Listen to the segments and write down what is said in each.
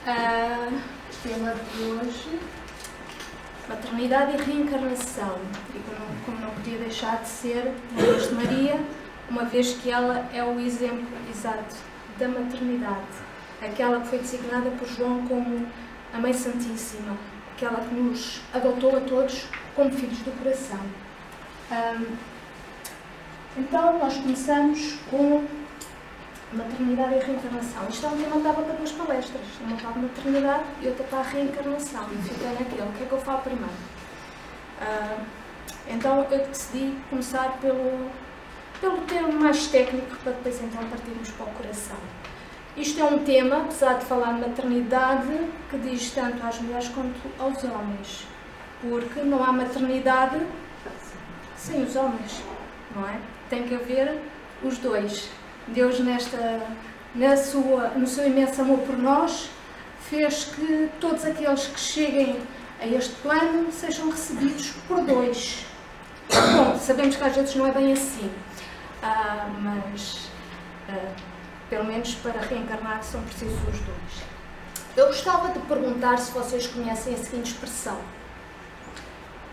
Tema de hoje, maternidade e reencarnação. E como não podia deixar de ser, a Mãe de Maria, uma vez que ela é o exemplo exato da maternidade, aquela que foi designada por João como a Mãe Santíssima, aquela que nos adotou a todos como filhos do coração. Então, nós começamos com maternidade e reencarnação. Isto é um tema que dava para duas palestras, uma para a maternidade e outra para a reencarnação. E fiquei naquele, o que é que eu falo primeiro? Então, eu decidi começar pelo termo mais técnico, para depois então partirmos para o coração. Isto é um tema, apesar de falar de maternidade, que diz tanto às mulheres quanto aos homens, porque não há maternidade sem os homens, não é? Tem que haver os dois. Deus, no seu imenso amor por nós, fez que todos aqueles que cheguem a este plano sejam recebidos por dois. Bom, sabemos que às vezes não é bem assim, mas pelo menos para reencarnar são precisos os dois. Eu gostava de perguntar se vocês conhecem a seguinte expressão: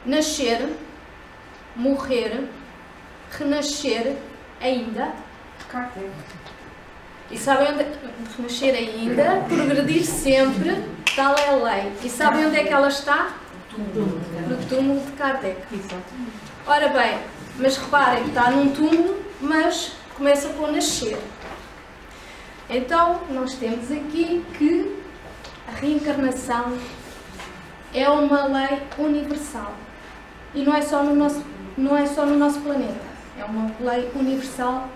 nascer, morrer, renascer ainda. E sabem onde? Renascer ainda, progredir sempre, tal é a lei. E sabem onde é que ela está? No túmulo de Kardec. Ora bem, mas reparem que está num túmulo, mas começa com nascer. Então, nós temos aqui que a reencarnação é uma lei universal. E não é só no nosso planeta. É uma lei universal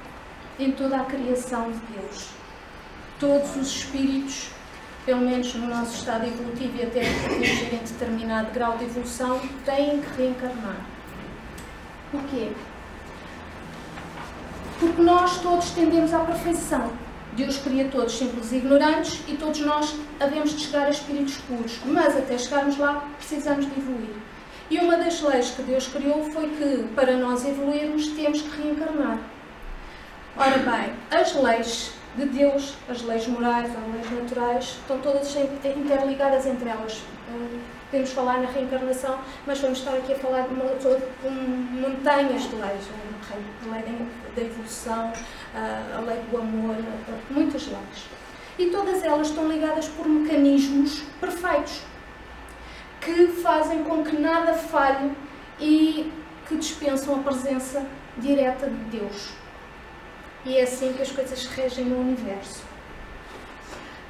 em toda a criação de Deus. Todos os espíritos, pelo menos no nosso estado evolutivo e até atingirem determinado grau de evolução, têm que reencarnar. Porquê? Porque nós todos tendemos à perfeição. Deus cria todos simples e ignorantes e todos nós havemos de chegar a espíritos puros. Mas até chegarmos lá, precisamos de evoluir. E uma das leis que Deus criou foi que, para nós evoluirmos, temos que reencarnar. Ora bem, as leis de Deus, as leis morais, as leis naturais, estão todas interligadas entre elas. Podemos falar na reencarnação, mas vamos estar aqui a falar de montanhas de leis. A lei da evolução, a lei do amor, muitas leis. E todas elas estão ligadas por mecanismos perfeitos, que fazem com que nada falhe e que dispensam a presença direta de Deus. E é assim que as coisas se regem no universo.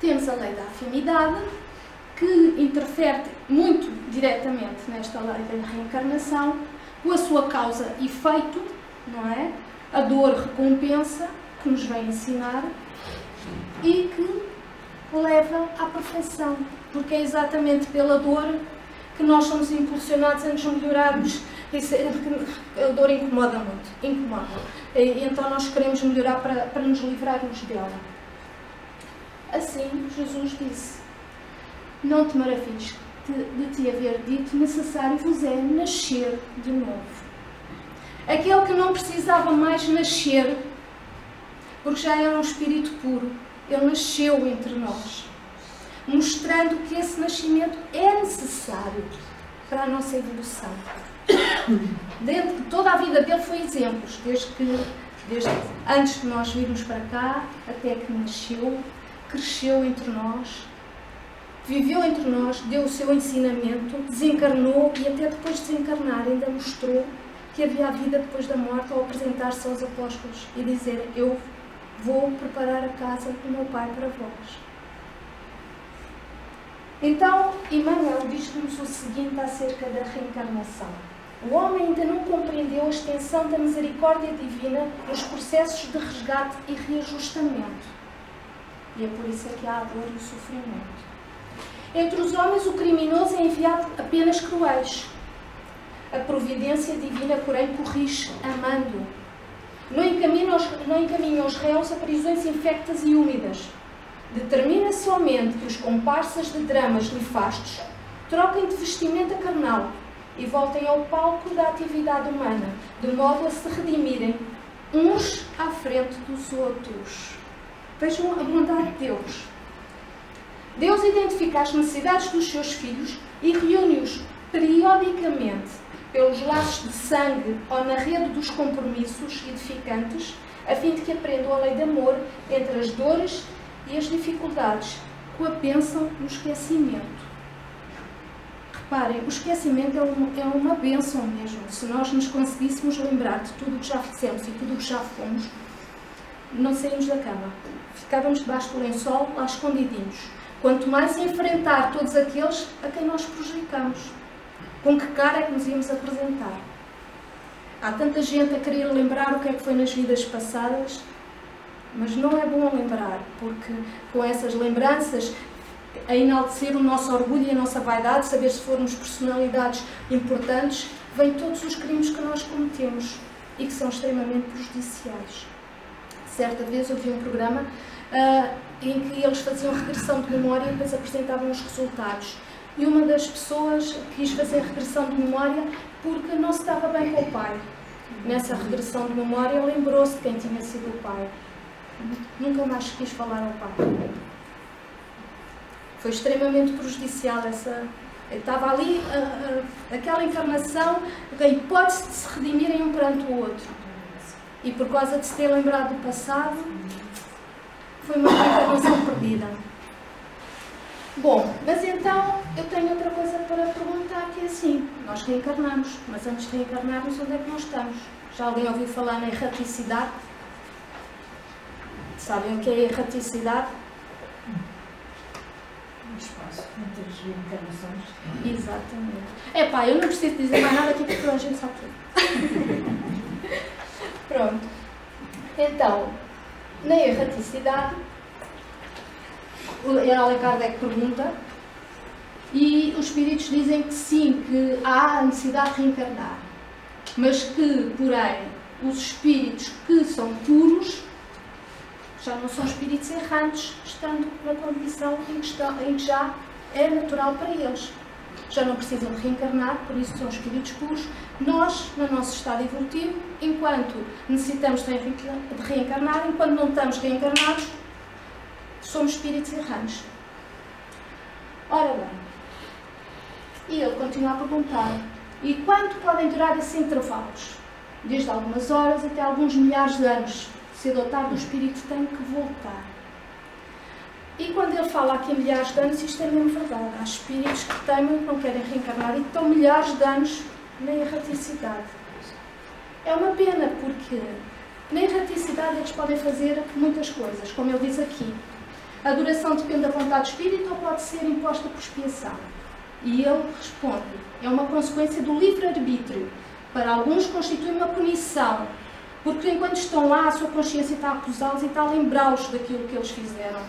Temos a lei da afinidade, que interfere muito diretamente nesta lei da reencarnação, com a sua causa e efeito, não é? A dor recompensa, que nos vem ensinar, e que leva à perfeição, porque é exatamente pela dor que nós somos impulsionados a nos melhorarmos. A dor incomoda muito, incomoda. E então nós queremos melhorar para nos livrarmos dela. Assim, Jesus disse: não te maravilhes de te haver dito, necessário vos é nascer de novo. Aquele que não precisava mais nascer, porque já era um espírito puro, ele nasceu entre nós, mostrando que esse nascimento é necessário para a nossa evolução. Dentro de toda a vida dele foi exemplos, desde antes de nós virmos para cá, até que nasceu, cresceu entre nós, viveu entre nós, deu o seu ensinamento, desencarnou e até depois de desencarnar ainda mostrou que havia a vida depois da morte, ao apresentar-se aos apóstolos e dizer: eu vou preparar a casa do meu Pai para vós. Então, Emmanuel diz-nos o seguinte acerca da reencarnação: o homem ainda não compreendeu a extensão da misericórdia divina nos processos de resgate e reajustamento. E é por isso que há a dor e o sofrimento. Entre os homens, o criminoso é enviado a penas cruéis. A providência divina, porém, corrige amando. Não encaminha os réus a prisões infectas e úmidas. Determina somente que os comparsas de dramas nefastos troquem de vestimenta carnal e voltem ao palco da atividade humana, de modo a se redimirem uns à frente dos outros. Vejam a bondade de Deus. Deus identifica as necessidades dos seus filhos e reúne-os periodicamente pelos laços de sangue ou na rede dos compromissos edificantes, a fim de que aprendam a lei de amor entre as dores e as dificuldades, com a bênção no esquecimento. Reparem, o esquecimento é uma bênção mesmo. Se nós nos conseguíssemos lembrar de tudo o que já fizemos e tudo o que já fomos, não saímos da cama. Ficávamos debaixo do lençol, lá escondidinhos. Quanto mais enfrentar todos aqueles a quem nós prejudicamos. Com que cara é que nos íamos apresentar? Há tanta gente a querer lembrar o que é que foi nas vidas passadas, mas não é bom lembrar, porque com essas lembranças, a enaltecer o nosso orgulho e a nossa vaidade, saber se formos personalidades importantes, vêm todos os crimes que nós cometemos e que são extremamente prejudiciais. Certa vez eu vi um programa em que eles faziam regressão de memória e depois apresentavam os resultados. E uma das pessoas quis fazer regressão de memória porque não se estava bem com o pai. Nessa regressão de memória lembrou-se de quem tinha sido o pai. Nunca mais quis falar ao pai. Foi extremamente prejudicial essa... Estava ali aquela encarnação, a hipótese de se redimirem um perante o outro. E por causa de se ter lembrado do passado, foi uma encarnação perdida. Bom, mas então eu tenho outra coisa para perguntar, que é assim, nós reencarnamos, mas antes de reencarnarmos, onde é que nós estamos? Já alguém ouviu falar na erraticidade? Sabem o que é a erraticidade? Um espaço entre as reencarnações. Exatamente. Epá, eu não preciso dizer mais nada aqui porque toda a gente sabe tudo. Pronto. Então, na erraticidade, Allan Kardec pergunta, e os espíritos dizem que sim, que há a necessidade de reencarnar, mas que, porém, os espíritos que são puros já não são espíritos errantes, estando na condição em que já é natural para eles. Já não precisam de reencarnar, por isso são espíritos puros. Nós, no nosso estado evolutivo, enquanto necessitamos de reencarnar, enquanto não estamos reencarnados, somos espíritos errantes. Ora bem, e ele continua a perguntar, e quanto podem durar esses intervalos? Desde algumas horas até alguns milhares de anos. Cedo ou tarde o espírito tem que voltar. E quando ele fala aqui em milhares de anos, isto é mesmo verdade. Há espíritos que temem, que não querem reencarnar e que estão milhares de anos na erraticidade. É uma pena, porque na erraticidade eles podem fazer muitas coisas, como ele diz aqui. A duração depende da vontade do espírito ou pode ser imposta por expiação. E ele responde, é uma consequência do livre-arbítrio. Para alguns constitui uma punição, porque enquanto estão lá, a sua consciência está a acusá-los e está a lembrá-los daquilo que eles fizeram.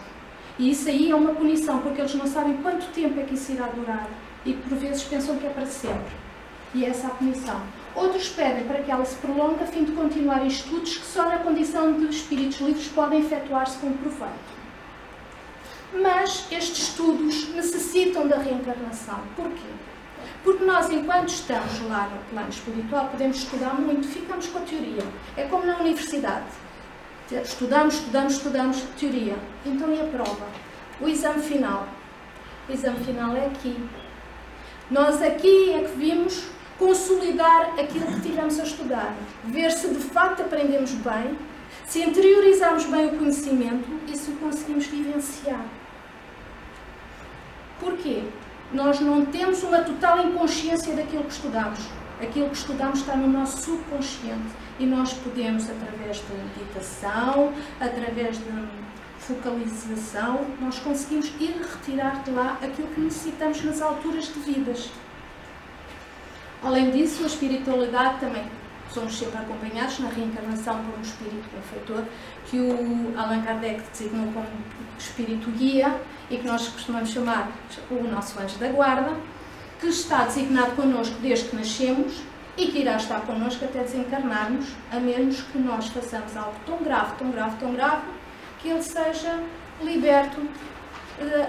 E isso aí é uma punição, porque eles não sabem quanto tempo é que isso irá durar. E por vezes pensam que é para sempre. E é essa a punição. Outros pedem para que ela se prolongue a fim de continuarem estudos que só na condição de espíritos livres podem efetuar-se com proveito. Mas estes estudos necessitam da reencarnação. Porquê? Porque nós, enquanto estamos lá no plano espiritual, podemos estudar muito, ficamos com a teoria. É como na universidade. Estudamos teoria. Então e a prova? O exame final. O exame final é aqui. Nós aqui é que vimos consolidar aquilo que tivemos a estudar. Ver se de facto aprendemos bem, se interiorizamos bem o conhecimento e se o conseguimos vivenciar. Porquê? Nós não temos uma total inconsciência daquilo que estudamos. Aquilo que estudamos está no nosso subconsciente e nós podemos, através de meditação, através de focalização, nós conseguimos ir retirar de lá aquilo que necessitamos nas alturas devidas. Além disso, a espiritualidade também, somos sempre acompanhados na reencarnação por um espírito benfeitor, que o Allan Kardec designou como espírito guia e que nós costumamos chamar o nosso anjo da guarda, que está designado connosco desde que nascemos e que irá estar connosco até desencarnarmos, a menos que nós façamos algo tão grave, que ele seja liberto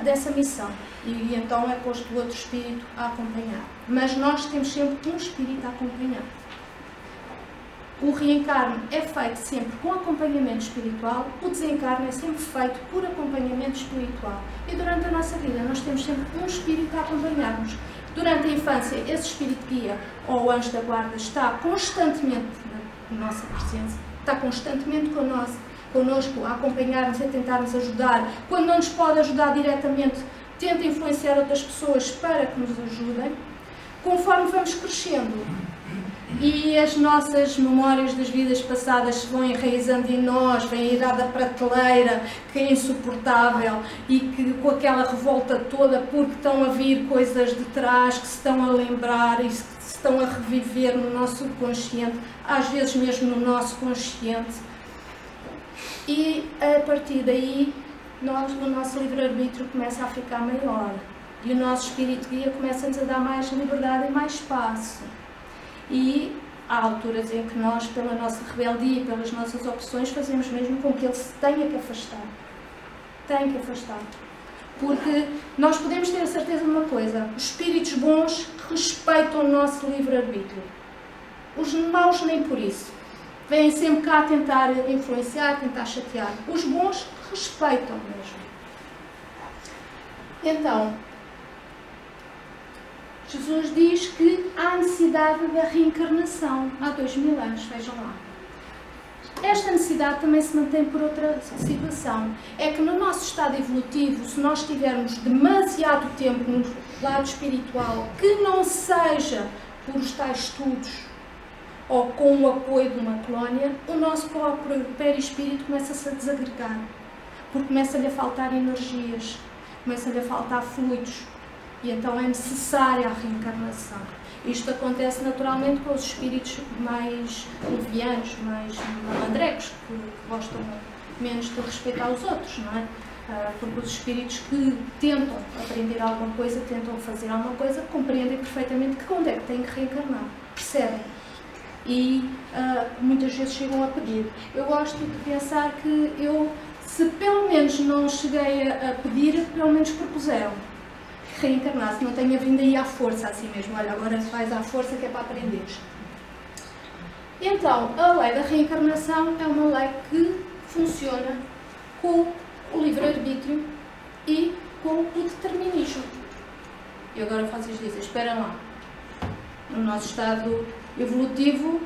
dessa missão. E então é posto outro espírito a acompanhar. Mas nós temos sempre um espírito a acompanhar. O reencarno é feito sempre com acompanhamento espiritual, o desencarno é sempre feito por acompanhamento espiritual. E durante a nossa vida nós temos sempre um espírito a acompanhar-nos. Durante a infância, esse espírito guia ou anjo da guarda está constantemente na nossa presença, está constantemente connosco a acompanhar-nos, a tentar-nos ajudar. Quando não nos pode ajudar diretamente, tenta influenciar outras pessoas para que nos ajudem. Conforme vamos crescendo e as nossas memórias das vidas passadas se vão enraizando em nós, vem a idade da prateleira, que é insuportável e que com aquela revolta toda porque estão a vir coisas de trás que se estão a lembrar e se estão a reviver no nosso subconsciente, às vezes mesmo no nosso consciente. E a partir daí, o nosso livre-arbítrio começa a ficar maior e o nosso espírito guia começa-nos a dar mais liberdade e mais espaço. E há alturas em que nós, pela nossa rebeldia e pelas nossas opções, fazemos mesmo com que ele se tenha que afastar. Tem que afastar. Porque nós podemos ter a certeza de uma coisa: os espíritos bons respeitam o nosso livre-arbítrio. Os maus nem por isso. Vêm sempre cá tentar influenciar, tentar chatear. Os bons respeitam mesmo. Então, Jesus diz que há necessidade da reencarnação há 2000 anos, vejam lá. Esta necessidade também se mantém por outra situação. É que no nosso estado evolutivo, se nós tivermos demasiado tempo no lado espiritual, que não seja por os tais estudos ou com o apoio de uma colónia, o nosso próprio perispírito começa-se a desagregar, porque começa-lhe a faltar energias, começa-lhe a faltar fluidos. E então é necessária a reencarnação. Isto acontece naturalmente com os espíritos mais levianos, mais malandrecos, que gostam menos de respeitar os outros, não é? Porque os espíritos que tentam aprender alguma coisa, tentam fazer alguma coisa, compreendem perfeitamente que quando é que têm que reencarnar, percebem. E muitas vezes chegam a pedir. Eu gosto de pensar que se pelo menos não cheguei a pedir, pelo menos propuseram reencarnar, se não tenha vindo aí à força, assim mesmo, olha, agora faz à força que é para aprenderes. Então, a lei da reencarnação é uma lei que funciona com o livre-arbítrio e com o determinismo. E agora vocês dizem, espera lá, no nosso estado evolutivo,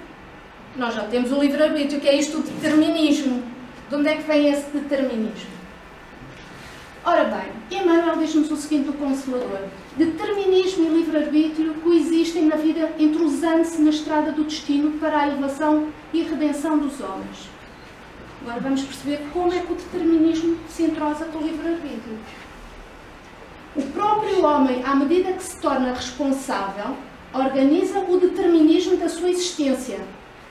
nós já temos o livre-arbítrio, que é isto, o determinismo. De onde é que vem esse determinismo? Ora bem, Emmanuel diz-nos o seguinte, o Consolador: determinismo e livre-arbítrio coexistem na vida, entrosando-se na estrada do destino para a elevação e redenção dos homens. Agora vamos perceber como é que o determinismo se entrosa com o livre-arbítrio. O próprio homem, à medida que se torna responsável, organiza o determinismo da sua existência,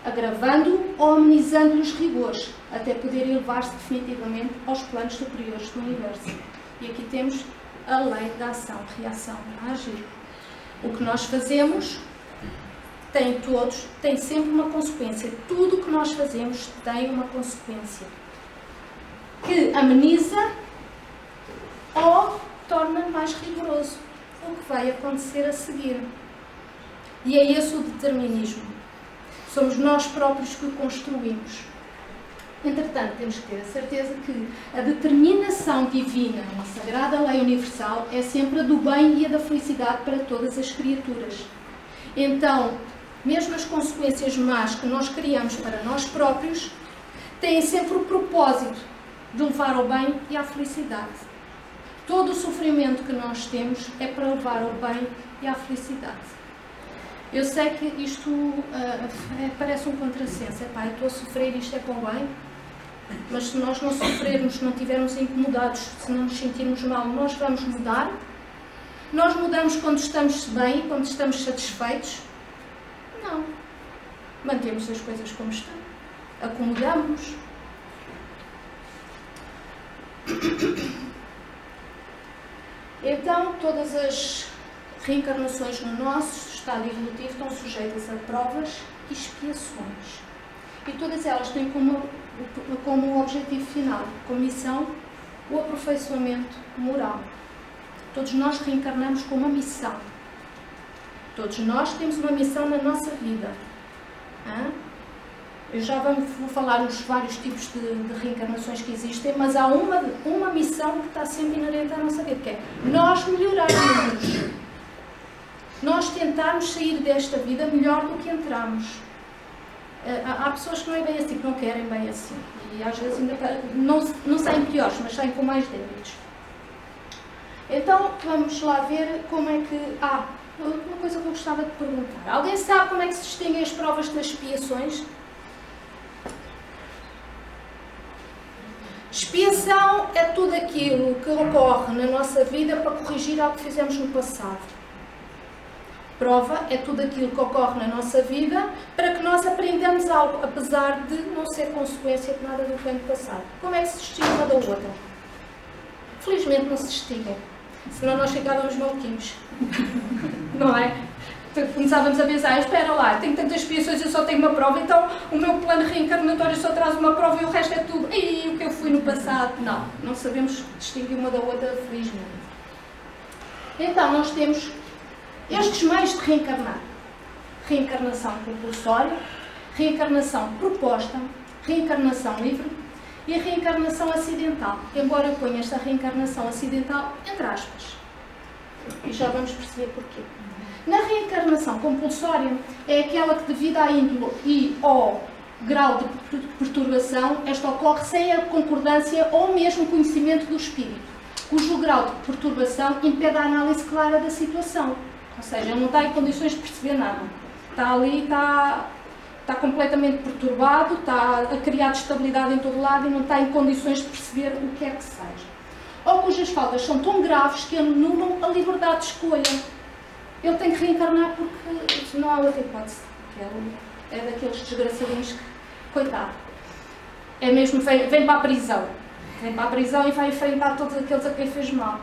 agravando ou amenizando os rigores, até poder elevar-se definitivamente aos planos superiores do universo. E aqui temos a lei da ação-reação, a agir. O que nós fazemos tem sempre uma consequência. Tudo o que nós fazemos tem uma consequência que ameniza ou torna mais rigoroso o que vai acontecer a seguir. E é esse o determinismo. Somos nós próprios que o construímos. Entretanto, temos que ter a certeza que a determinação divina, uma sagrada lei universal, é sempre a do bem e a da felicidade para todas as criaturas. Então, mesmo as consequências más que nós criamos para nós próprios, têm sempre o propósito de levar ao bem e à felicidade. Todo o sofrimento que nós temos é para levar ao bem e à felicidade. Eu sei que isto parece um contrassenso. Epá, eu estou a sofrer, isto é para o bem, mas se nós não sofrermos, se não estivermos incomodados, se não nos sentirmos mal, nós vamos mudar. Nós mudamos quando estamos bem, quando estamos satisfeitos? Não. Mantemos as coisas como estão. Acomodamos. Então, todas as reencarnações no nosso estado evolutivo estão sujeitas a provas e expiações. E todas elas têm como objetivo final, como missão, o aperfeiçoamento moral. Todos nós reencarnamos com uma missão. Todos nós temos uma missão na nossa vida. Eu já vou falar nos vários tipos de reencarnações que existem, mas há uma missão que está sempre inerente à nossa vida, que é nós melhorarmos. Nós tentarmos sair desta vida melhor do que entramos. Há pessoas que não é bem assim, que não querem bem assim. E às vezes ainda não saem piores, mas saem com mais débitos. Então, vamos lá ver como é que... uma coisa que eu gostava de perguntar. Alguém sabe como é que se distinguem as provas das expiações? Expiação é tudo aquilo que ocorre na nossa vida para corrigir algo que fizemos no passado. Prova é tudo aquilo que ocorre na nossa vida para que nós aprendamos algo, apesar de não ser consequência de nada do que vem do passado. Como é que se distingue uma da outra? Felizmente não se distinguem, senão nós ficávamos maluquinhos. Não é? Começávamos a pensar, espera lá, tenho tantas expiações, eu só tenho uma prova, então o meu plano reencarnatório só traz uma prova e o resto é tudo. E o que eu fui no passado? Não sabemos distinguir uma da outra, felizmente. Então, nós temos estes meios de reencarnar. Reencarnação compulsória, reencarnação proposta, reencarnação livre e a reencarnação acidental. Embora eu ponha esta reencarnação acidental entre aspas. E já vamos perceber porquê. Na reencarnação compulsória é aquela que, devido à índole e ao grau de perturbação, esta ocorre sem a concordância ou mesmo conhecimento do espírito, cujo grau de perturbação impede a análise clara da situação. Ou seja, ele não está em condições de perceber nada. Está ali, está completamente perturbado, está a criar estabilidade em todo lado e não está em condições de perceber o que é que seja. Ou cujas faltas são tão graves que anulam a liberdade de escolha. Ele tem que reencarnar porque não há outra hipótese. É daqueles desgraçadinhos que, coitado, é mesmo, vem para a prisão. Vem para a prisão e vai enfrentar todos aqueles a quem fez mal.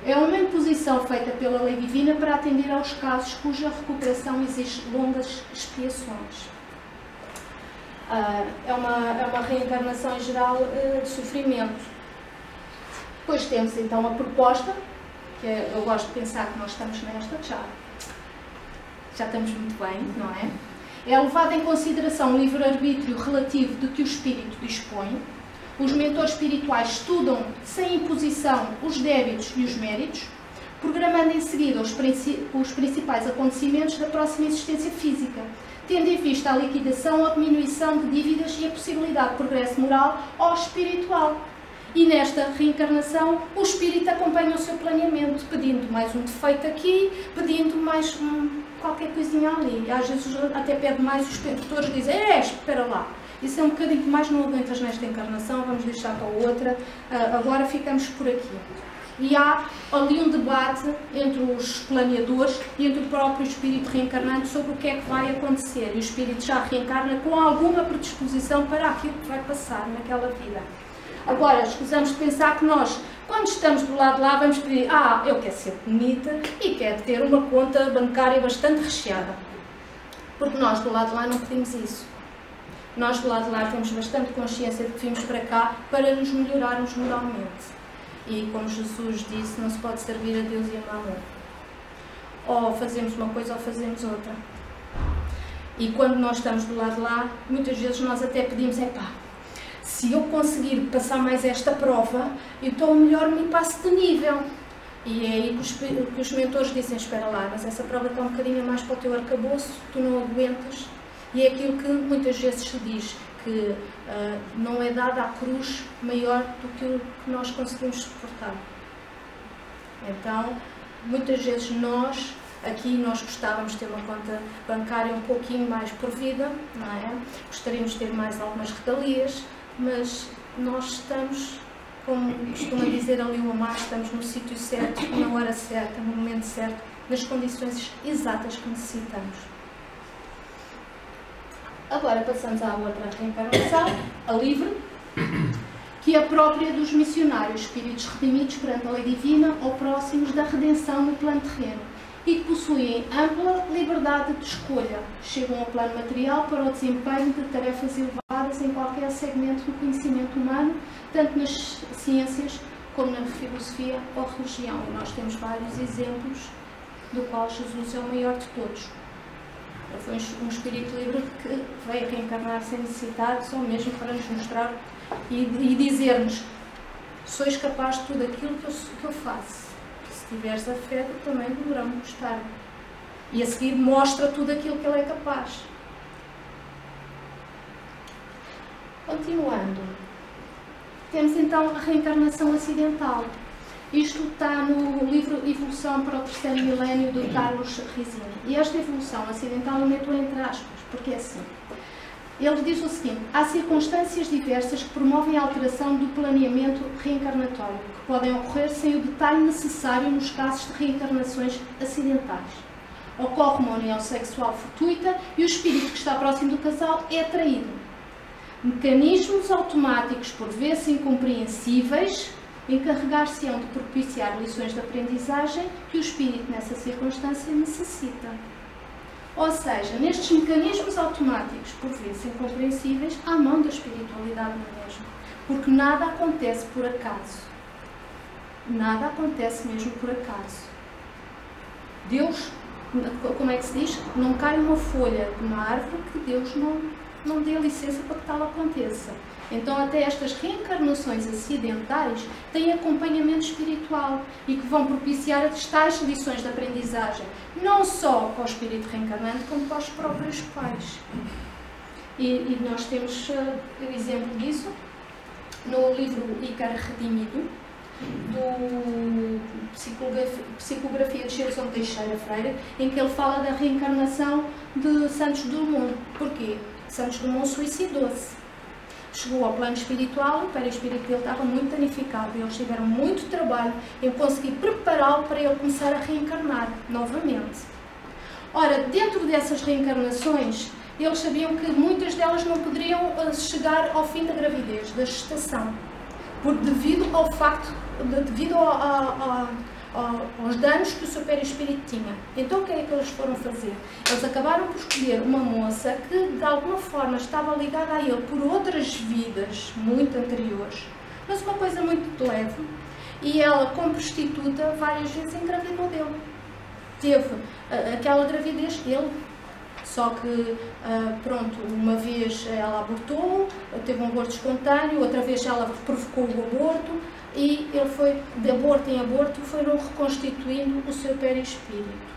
É uma imposição feita pela lei divina para atender aos casos cuja recuperação exige longas expiações. É uma reencarnação em geral de sofrimento. Depois temos então a proposta, que eu gosto de pensar que nós estamos nesta, já estamos muito bem, não é? É levado em consideração o livre-arbítrio relativo de que o espírito dispõe. Os mentores espirituais estudam, sem imposição, os débitos e os méritos, programando em seguida os principais acontecimentos da próxima existência física, tendo em vista a liquidação ou diminuição de dívidas e a possibilidade de progresso moral ou espiritual. E nesta reencarnação, o espírito acompanha o seu planeamento, pedindo mais um defeito aqui, pedindo mais qualquer coisinha ali. E às vezes até pede mais, os mentores dizem, espera lá, isso é um bocadinho demais, não aguentas nesta encarnação, vamos deixar para outra, agora ficamos por aqui. E há ali um debate entre os planeadores e entre o próprio espírito reencarnante sobre o que é que vai acontecer. E o espírito já reencarna com alguma predisposição para aquilo que vai passar naquela vida. Agora, escusamos de pensar que nós, quando estamos do lado de lá, vamos pedir, eu quero ser bonita e quero ter uma conta bancária bastante recheada. Porque nós do lado de lá não pedimos isso. Nós do lado de lá temos bastante consciência de que vimos para cá para nos melhorarmos moralmente. E como Jesus disse, não se pode servir a Deus e a Mamon. Ou fazemos uma coisa ou fazemos outra. E quando nós estamos do lado de lá, muitas vezes nós até pedimos, se eu conseguir passar mais esta prova, então melhor me passo de nível. E é aí que os mentores dizem, espera lá, mas essa prova está um bocadinho mais para o teu arcabouço, tu não aguentas. E é aquilo que muitas vezes se diz, que não é dada a cruz maior do que o que nós conseguimos suportar. Então, muitas vezes nós gostávamos de ter uma conta bancária um pouquinho mais provida, não é? Gostaríamos de ter mais algumas regalias, mas nós estamos, como costuma dizer ali o Amar, estamos no sítio certo, na hora certa, no momento certo, nas condições exatas que necessitamos. Agora passamos à outra reencarnação, a livre, que é a própria dos missionários, espíritos redimidos perante a lei divina ou próximos da redenção no plano terreno e que possuem ampla liberdade de escolha, chegam ao plano material para o desempenho de tarefas elevadas em qualquer segmento do conhecimento humano, tanto nas ciências como na filosofia ou religião. E nós temos vários exemplos do qual Jesus é o maior de todos. Ele foi um espírito livre que veio reencarnar sem necessidade, só mesmo para nos mostrar e dizer-nos: sois capaz de tudo aquilo que eu faço. Se tiveres a fé, tu também deverás mostrar. E a seguir mostra tudo aquilo que ele é capaz. Continuando, temos então a reencarnação acidental. Isto está no livro Evolução para o Terceiro Milénio, do Carlos Rizzini. E esta evolução acidental eu meto entre aspas, porque é assim. Ele diz o seguinte: há circunstâncias diversas que promovem a alteração do planeamento reencarnatório, que podem ocorrer sem o detalhe necessário nos casos de reencarnações acidentais. Ocorre uma união sexual fortuita e o espírito que está próximo do casal é atraído. Mecanismos automáticos, por vezes incompreensíveis, encarregar-se-ão de propiciar lições de aprendizagem que o espírito, nessa circunstância, necessita. Ou seja, nestes mecanismos automáticos, por vezes incompreensíveis, há mão da espiritualidade mesmo. Porque nada acontece por acaso. Nada acontece mesmo por acaso. Deus, como é que se diz? Não cai uma folha de uma árvore que Deus não dê licença para que tal aconteça. Então, até estas reencarnações acidentais têm acompanhamento espiritual e que vão propiciar as tais lições de aprendizagem, não só para o espírito reencarnante, como para os próprios pais. E nós temos o exemplo disso no livro Ícaro Redimido, do Psicografia de Gilson Teixeira Freire, em que ele fala da reencarnação de Santos Dumont. Porquê? Santos Dumont suicidou-se. Chegou ao plano espiritual, o perispírito dele estava muito danificado e eles tiveram muito trabalho em conseguir prepará-lo para ele começar a reencarnar novamente. Ora, dentro dessas reencarnações, eles sabiam que muitas delas não poderiam chegar ao fim da gravidez, da gestação, devido ao facto, devido aos danos que o seu perispírito tinha. Então o que é que eles foram fazer? Eles acabaram por escolher uma moça que de alguma forma estava ligada a ele por outras vidas muito anteriores, mas uma coisa muito leve, e ela, como prostituta, várias vezes engravidou dele. Teve aquela gravidez, ele, só que, pronto, uma vez ela abortou, teve um aborto espontâneo, outra vez ela provocou o aborto, e ele foi de aborto em aborto, foram reconstituindo o seu perispírito.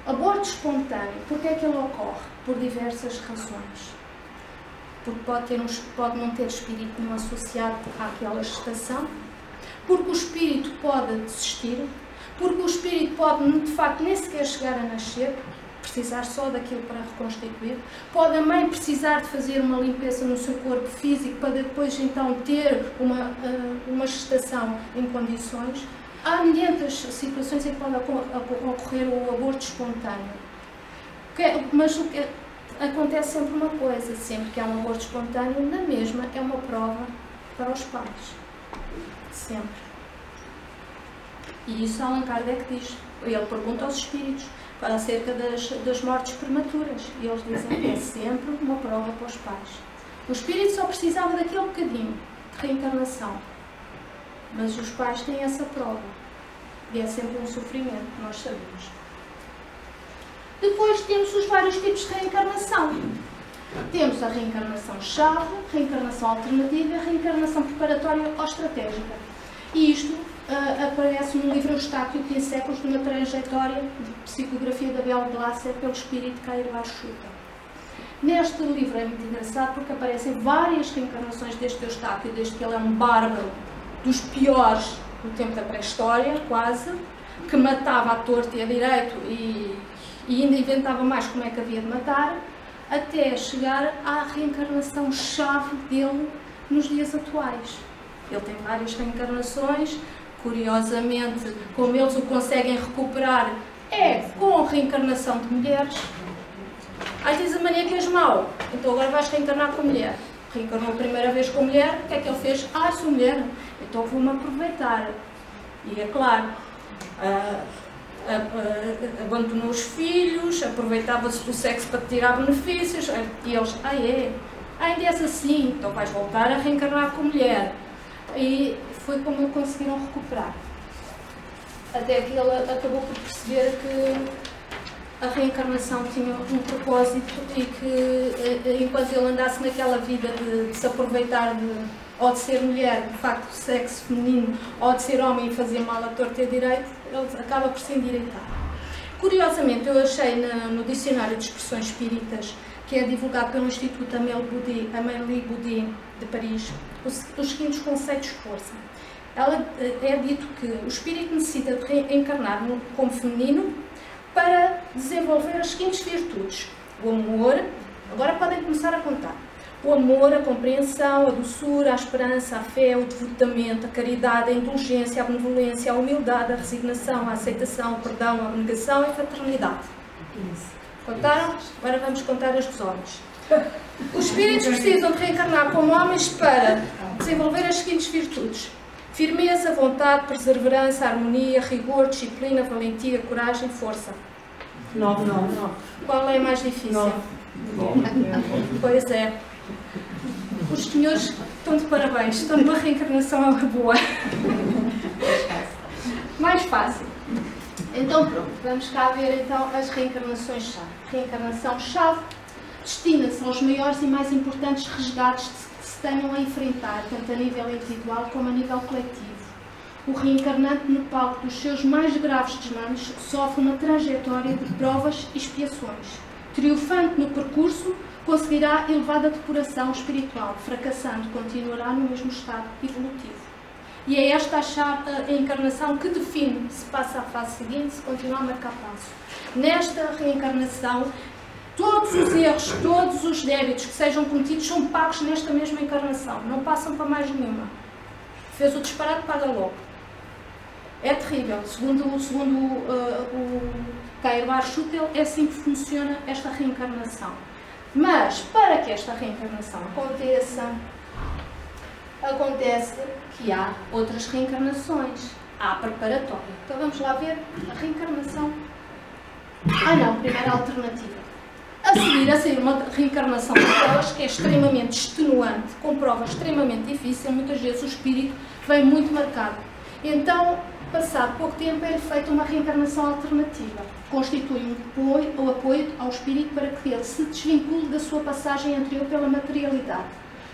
Aborto espontâneo, porque é que ele ocorre? Por diversas razões. Porque pode não ter espírito nenhum associado àquela gestação, porque o espírito pode desistir, porque o espírito pode, de facto, nem sequer chegar a nascer, precisar só daquilo para reconstituir, pode a mãe precisar de fazer uma limpeza no seu corpo físico para depois então ter uma gestação em condições. Há milhares de situações em que pode ocorrer o aborto espontâneo. Mas acontece sempre uma coisa, sempre que há um aborto espontâneo, na mesma é uma prova para os pais. Sempre. E isso Allan Kardec diz. Ele pergunta aos espíritos acerca das mortes prematuras. E eles dizem que é sempre uma prova para os pais. O espírito só precisava daquele bocadinho de reencarnação. Mas os pais têm essa prova. E é sempre um sofrimento, nós sabemos. Depois temos os vários tipos de reencarnação. Temos a reencarnação-chave, reencarnação alternativa e a reencarnação preparatória ou estratégica. E isto aparece no livro Eustáquio, que em séculos de uma trajetória de psicografia da Bela Glácia pelo espírito Cairo Bachuta. Neste livro é muito engraçado porque aparecem várias reencarnações deste Eustáquio, desde que ele é um bárbaro dos piores do tempo da pré-história, quase, que matava à torta e à direito e ainda inventava mais como é que havia de matar, até chegar à reencarnação-chave dele nos dias atuais. Ele tem várias reencarnações, curiosamente, como eles o conseguem recuperar, é com a reencarnação de mulheres. Aí tens a mania que és mau, então agora vais reencarnar com mulher. Reencarnou a primeira vez com mulher, o que é que ele fez? Ah, sou mulher, então vou-me aproveitar. E é claro, abandonou os filhos, aproveitava-se do sexo para tirar benefícios, e eles, ainda és assim, então vais voltar a reencarnar com mulher. E foi como conseguiram recuperar. Até que ele acabou por perceber a reencarnação tinha um propósito e que, enquanto ele andasse naquela vida de se aproveitar ou de ser mulher, de facto, sexo feminino, ou de ser homem e fazer mal a torto e a direito, ele acaba por se endireitar. Curiosamente, eu achei no Dicionário de Expressões Espíritas, que é divulgado pelo Instituto Amélie Boudet de Paris, os seguintes conceitos de força. É dito que o espírito necessita de reencarnar como feminino para desenvolver as seguintes virtudes: o amor, agora podem começar a contar, o amor, a compreensão, a doçura, a esperança, a fé, o devotamento, a caridade, a indulgência, a benevolência, a humildade, a resignação, a aceitação, o perdão, a abnegação e a fraternidade. Contaram? Agora vamos contar as dos homens. Os espíritos precisam de reencarnar como homens para desenvolver as seguintes virtudes: firmeza, vontade, perseverança, harmonia, rigor, disciplina, valentia, coragem, força. 9. Qual é a mais difícil? 9. Pois é. Os senhores estão de parabéns, estão numa reencarnação boa. Mais fácil. Então pronto, vamos cá ver então as reencarnações-chave. Reencarnação-chave destina-se aos maiores e mais importantes resgates que se tenham a enfrentar, tanto a nível individual como a nível coletivo. O reencarnante, no palco dos seus mais graves desmandos, sofre uma trajetória de provas e expiações. Triunfante no percurso, conseguirá elevada depuração espiritual, fracassando, continuará no mesmo estado evolutivo. E é esta a encarnação que define se passa à fase seguinte, se continua a marcar passo. Nesta reencarnação, todos os erros, todos os débitos que sejam cometidos são pagos nesta mesma encarnação, não passam para mais nenhuma. Fez o disparate, paga logo. É terrível. Segundo o Caio Barchutel, é assim que funciona esta reencarnação. Mas, para que esta reencarnação aconteça, acontece que há outras reencarnações. Há preparatória. Então vamos lá ver a reencarnação. Primeira alternativa. A seguir a sair uma reencarnação daquelas que é extremamente extenuante, com provas extremamente difíceis, muitas vezes o espírito vem muito marcado. Então, passado pouco tempo, é feita uma reencarnação alternativa. Constitui um apoio ao espírito para que ele se desvincule da sua passagem anterior pela materialidade.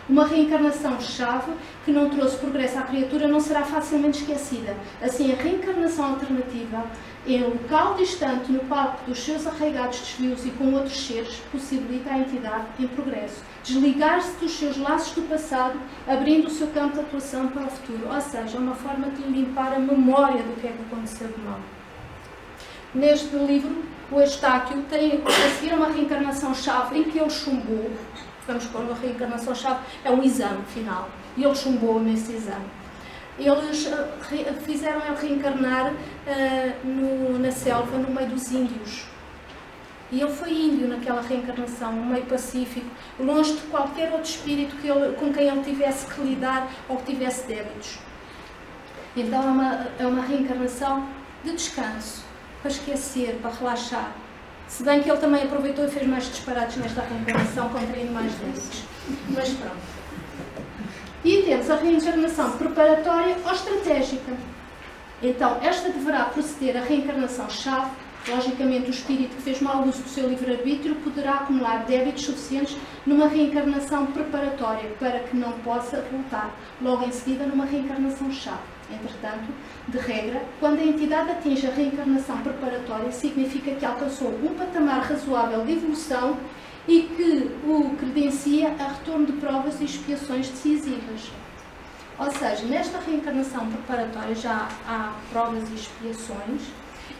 Uma reencarnação-chave que não trouxe progresso à criatura não será facilmente esquecida. Assim, a reencarnação alternativa, em um local distante, no palco dos seus arraigados desvios e com outros seres, possibilita à entidade em progresso desligar-se dos seus laços do passado, abrindo o seu campo de atuação para o futuro. Ou seja, uma forma de limpar a memória do que é que aconteceu de mal. Neste livro, o Estáquio tem a seguir uma reencarnação-chave em que ele chumbou. Vamos pôr uma reencarnação-chave, é um exame final. E ele chumbou nesse exame. Eles fizeram ele reencarnar na selva, no meio dos índios. E ele foi índio naquela reencarnação, no meio pacífico, longe de qualquer outro espírito com quem ele tivesse que lidar ou que tivesse débitos. Então é uma reencarnação de descanso, para esquecer, para relaxar. Se bem que ele também aproveitou e fez mais disparates nesta reencarnação, contraindo mais débitos. Mas pronto. E temos a reencarnação preparatória ou estratégica. Então, esta deverá proceder a reencarnação-chave. Logicamente, o espírito que fez mau uso do seu livre-arbítrio poderá acumular débitos suficientes numa reencarnação preparatória para que não possa voltar logo em seguida numa reencarnação-chave. Entretanto, de regra, quando a entidade atinge a reencarnação preparatória, significa que alcançou um patamar razoável de evolução e que o credencia a retorno de provas e expiações decisivas. Ou seja, nesta reencarnação preparatória já há provas e expiações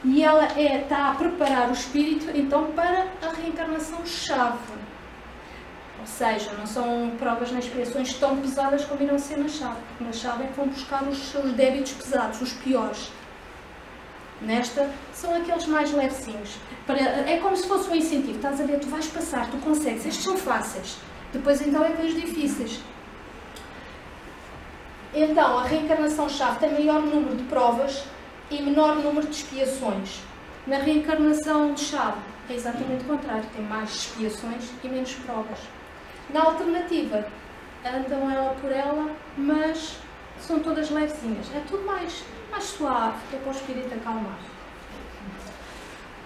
e ela está a preparar o espírito então para a reencarnação-chave. Ou seja, não são provas nem expiações tão pesadas como irão ser na chave, porque na chave é que vão buscar os seus débitos pesados, os piores. Nesta, são aqueles mais levezinhos. É como se fosse um incentivo. Estás a ver, tu vais passar, tu consegues. Estes são fáceis. Depois, então, é que os difíceis. Então, a reencarnação-chave tem maior número de provas e menor número de expiações. Na reencarnação-chave, é exatamente o contrário. Tem mais expiações e menos provas. Na alternativa, andam ela por ela, mas são todas levezinhas. É tudo mais suave, que é para o espírito acalmar.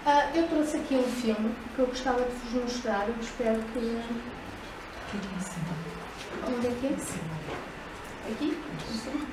Eu trouxe aqui um filme que eu gostava de vos mostrar. Eu espero que... Onde é que é? Aqui? Sim.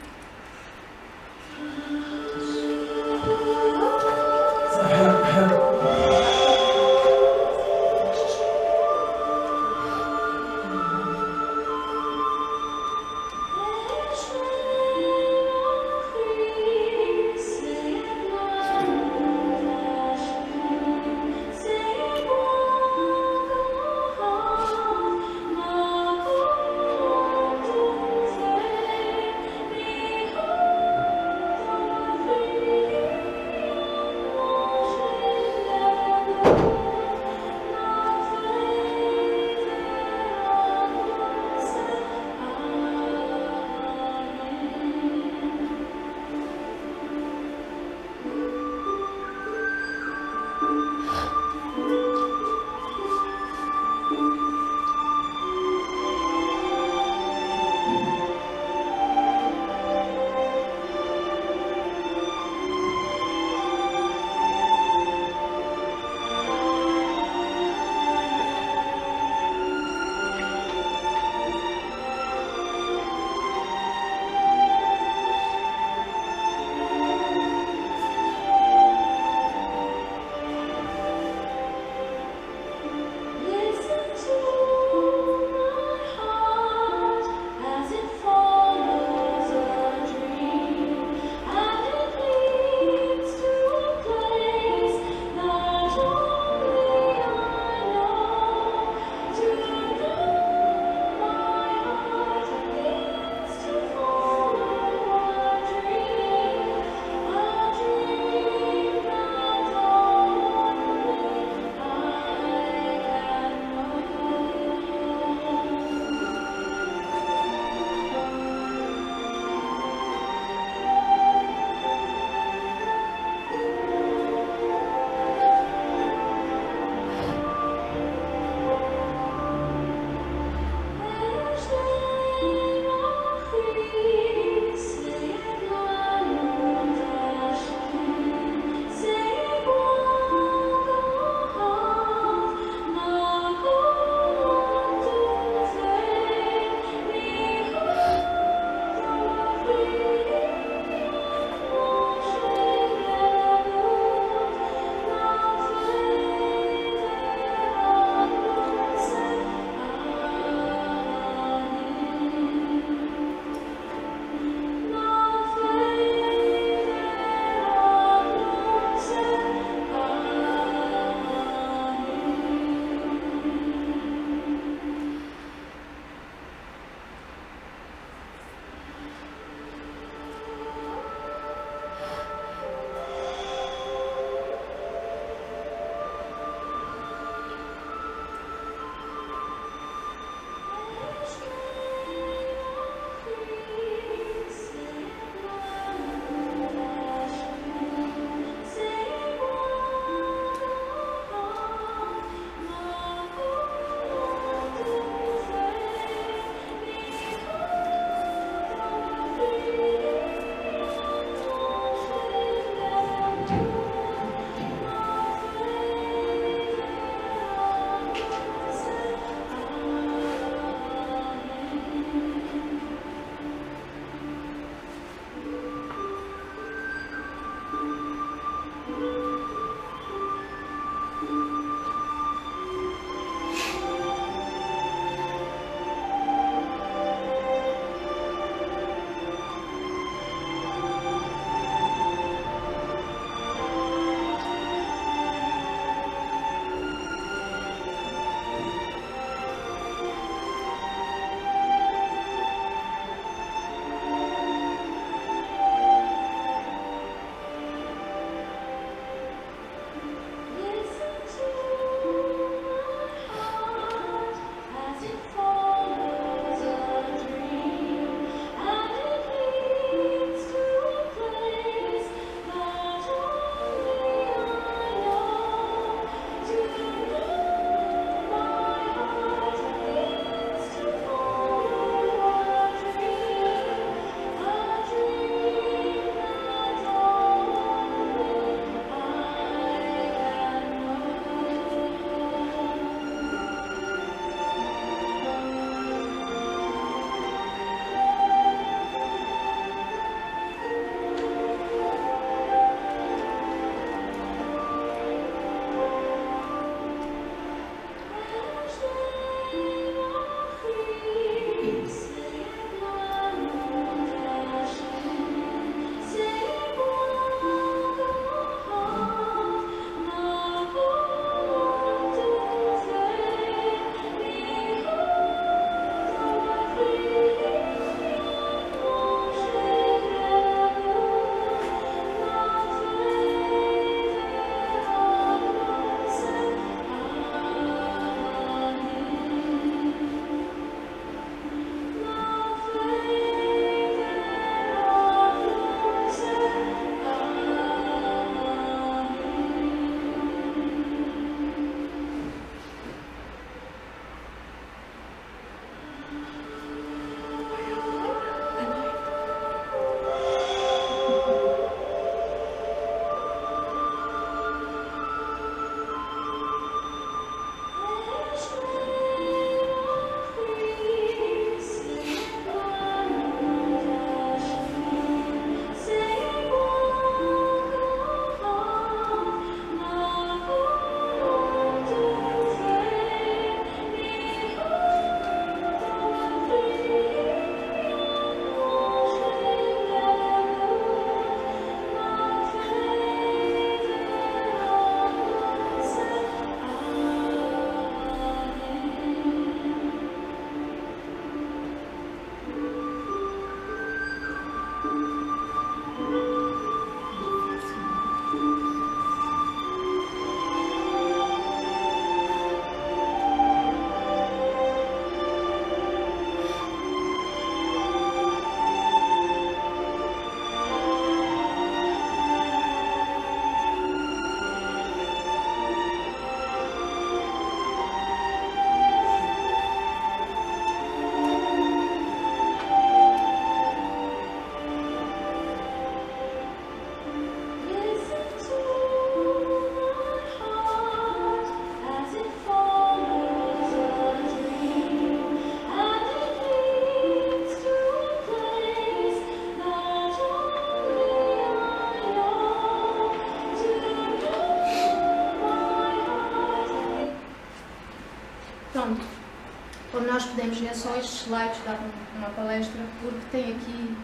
como nós podemos ver só estes slides, dava uma palestra, porque tem aqui